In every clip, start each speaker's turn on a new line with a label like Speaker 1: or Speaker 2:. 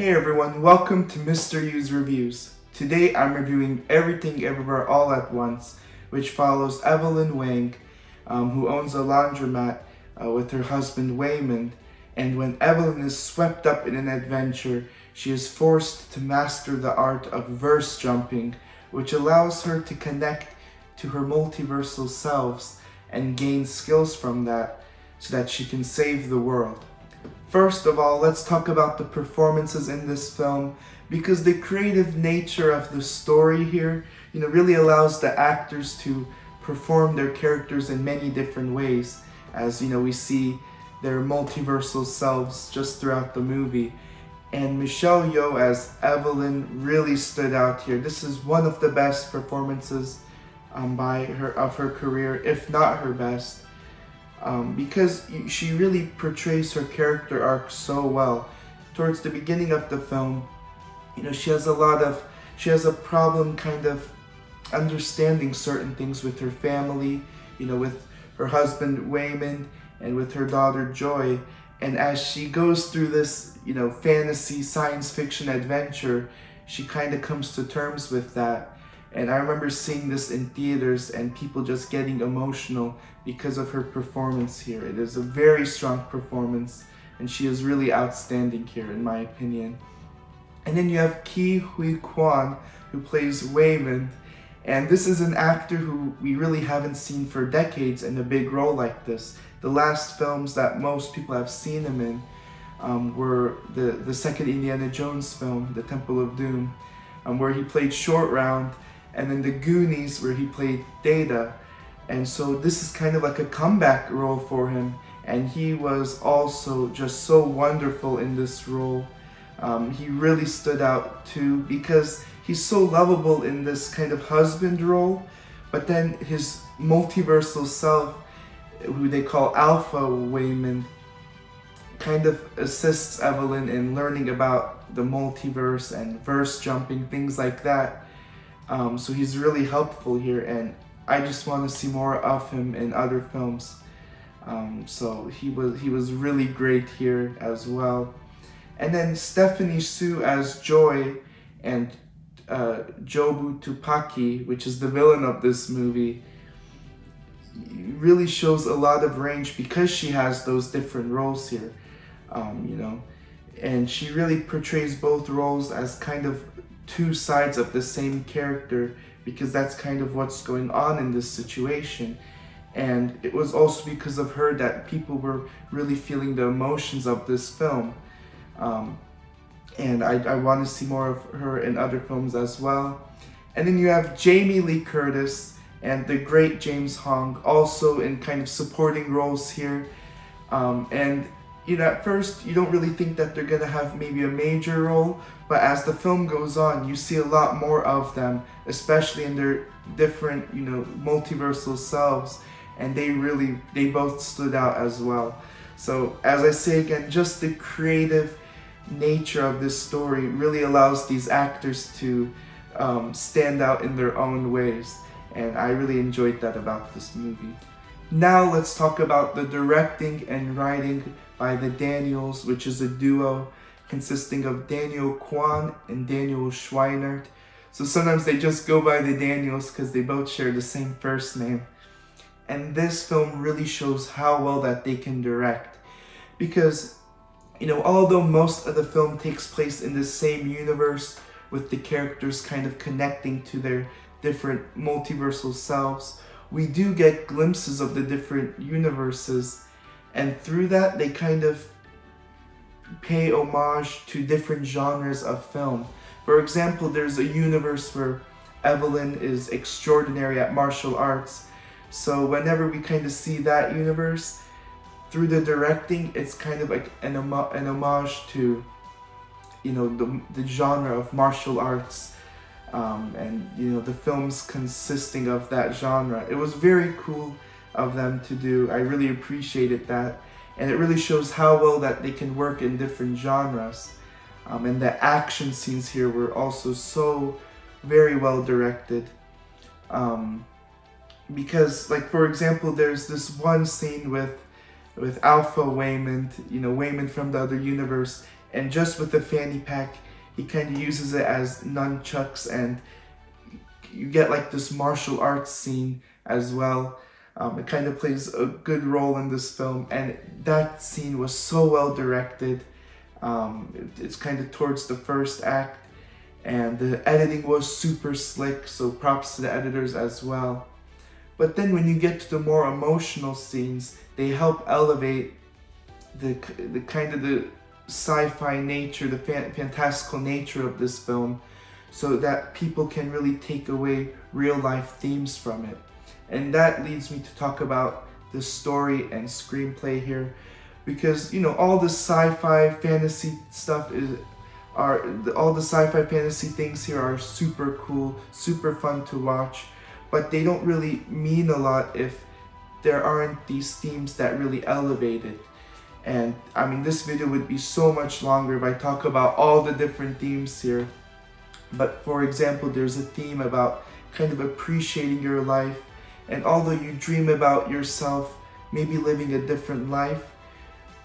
Speaker 1: Hey everyone, welcome to Mr. U's Reviews. Today I'm reviewing Everything Everywhere All at Once, which follows Evelyn Wang, who owns a laundromat with her husband Wayman. And when Evelyn is swept up in an adventure, she is forced to master the art of verse jumping, which allows her to connect to her multiversal selves and gain skills from that so that she can save the world. First of all, let's talk about the performances in this film, because the creative nature of the story here, really allows the actors to perform their characters in many different ways, as we see their multiversal selves just throughout the movie. And Michelle Yeoh as Evelyn really stood out here. This is one of the best performances of her career, if not her best. Because she really portrays her character arc so well. Towards the beginning of the film, she has a problem kind of understanding certain things with her family, with her husband Wayman and with her daughter Joy. And as she goes through this, fantasy science fiction adventure, she kind of comes to terms with that. And I remember seeing this in theaters and people just getting emotional because of her performance here. It is a very strong performance, and she is really outstanding here, in my opinion. And then you have Kwan, who plays Wayman. And this is an actor who we really haven't seen for decades in a big role like this. The last films that most people have seen him in were the second Indiana Jones film, The Temple of Doom, where he played Short Round, and then The Goonies, where he played Data. And so this is kind of like a comeback role for him, and he was also just so wonderful in this role. He really stood out too, because he's so lovable in this kind of husband role, but then his multiversal self, who they call Alpha Wayman, kind of assists Evelyn in learning about the multiverse and verse jumping, things like that. So he's really helpful here, and I just want to see more of him in other films. So he was really great here as well. And then Stephanie Su as Joy, and Jobu Tupaki, which is the villain of this movie, really shows a lot of range because she has those different roles here. And she really portrays both roles as kind of two sides of the same character, because that's kind of what's going on in this situation. And it was also because of her that people were really feeling the emotions of this film. And I want to see more of her in other films as well. And then you have Jamie Lee Curtis and the great James Hong, also in kind of supporting roles here. And at first you don't really think that they're gonna have maybe a major role, but as the film goes on, you see a lot more of them, especially in their different, multiversal selves, and they both stood out as well. So as I say again, just the creative nature of this story really allows these actors to stand out in their own ways, and I really enjoyed that about this movie. Now let's talk about the directing and writing by the Daniels, which is a duo consisting of Daniel Kwan and Daniel Schweinert. So sometimes they just go by the Daniels because they both share the same first name. And this film really shows how well that they can direct, because although most of the film takes place in the same universe, with the characters kind of connecting to their different multiversal selves, we do get glimpses of the different universes, and through that they kind of pay homage to different genres of film. For example, there's a universe where Evelyn is extraordinary at martial arts, so whenever we kind of see that universe, through the directing, it's kind of like an homage to the genre of martial arts. And the films consisting of that genre. It was very cool of them to do. I really appreciated that, and it really shows how well that they can work in different genres. And the action scenes here were also so very well directed. Because, like, for example, there's this one scene with Alpha Wayman, Wayman from the other universe, and just with the fanny pack, he kind of uses it as nunchucks, and you get like this martial arts scene as well. It kind of plays a good role in this film, and that scene was so well directed. It's kind of towards the first act, and the editing was super slick, so props to the editors as well. But then when you get to the more emotional scenes, they help elevate the kind of the sci-fi nature, the fantastical nature of this film, so that people can really take away real life themes from it. And that leads me to talk about the story and screenplay here, because all the sci-fi fantasy stuff all the sci-fi fantasy things here are super cool, super fun to watch, but they don't really mean a lot if there aren't these themes that really elevate it. And I mean, this video would be so much longer if I talk about all the different themes here. But for example, there's a theme about kind of appreciating your life, and although you dream about yourself maybe living a different life,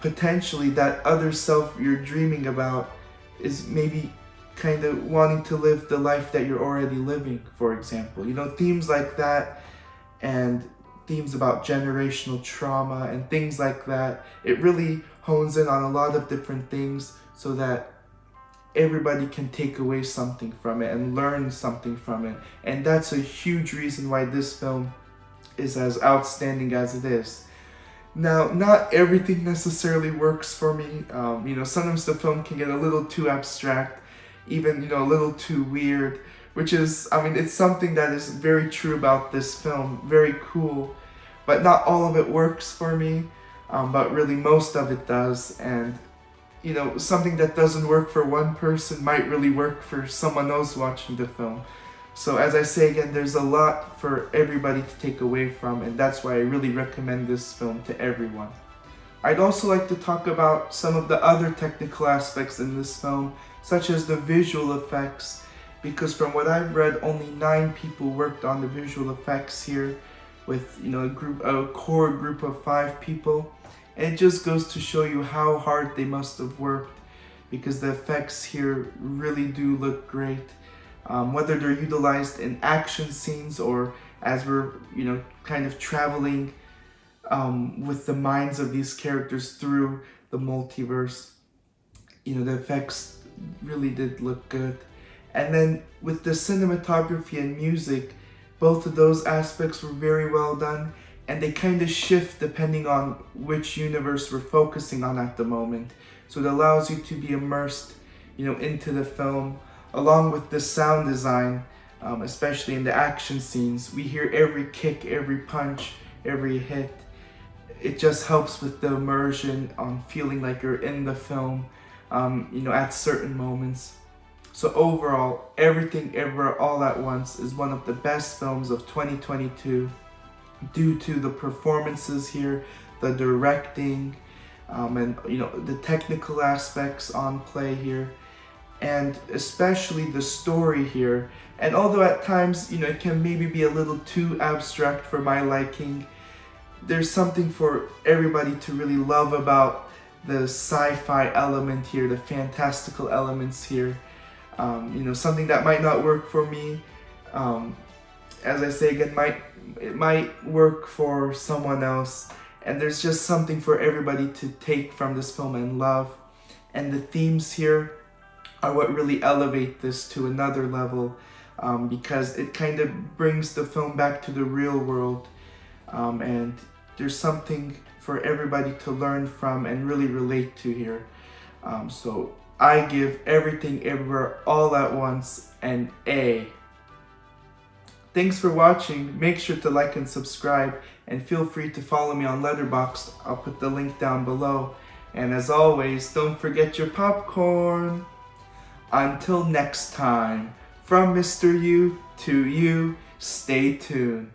Speaker 1: potentially that other self you're dreaming about is maybe kind of wanting to live the life that you're already living, for example. Themes like that, and themes about generational trauma and things like that. It really hones in on a lot of different things so that everybody can take away something from it and learn something from it. And that's a huge reason why this film is as outstanding as it is. Now, not everything necessarily works for me. Sometimes the film can get a little too abstract, even, a little too weird, which is, it's something that is very true about this film, very cool, but not all of it works for me, but really most of it does. And, something that doesn't work for one person might really work for someone else watching the film. So as I say again, there's a lot for everybody to take away from, and that's why I really recommend this film to everyone. I'd also like to talk about some of the other technical aspects in this film, such as the visual effects, because from what I've read, only 9 people worked on the visual effects here, with a core group of 5 people. And it just goes to show you how hard they must have worked, because the effects here really do look great. Whether they're utilized in action scenes or as we're, kind of traveling with the minds of these characters through the multiverse, the effects really did look good. And then with the cinematography and music, both of those aspects were very well done, and they kind of shift depending on which universe we're focusing on at the moment. So it allows you to be immersed, into the film. Along with the sound design, especially in the action scenes, we hear every kick, every punch, every hit. It just helps with the immersion on feeling like you're in the film, at certain moments. So overall, Everything Everywhere All at Once is one of the best films of 2022 due to the performances here, the directing, and the technical aspects on play here, and especially the story here. And although at times, it can maybe be a little too abstract for my liking, there's something for everybody to really love about the sci-fi element here, the fantastical elements here. Something that might not work for me, as I say again, it might work for someone else. And there's just something for everybody to take from this film and love. And the themes here are what really elevate this to another level, because it kind of brings the film back to the real world, and there's something for everybody to learn from and really relate to here. So I give Everything Everywhere All at Once an A. Thanks for watching. Make sure to like and subscribe, and feel free to follow me on Letterboxd. I'll put the link down below. And as always, don't forget your popcorn. Until next time, from Mr. U to you, stay tuned.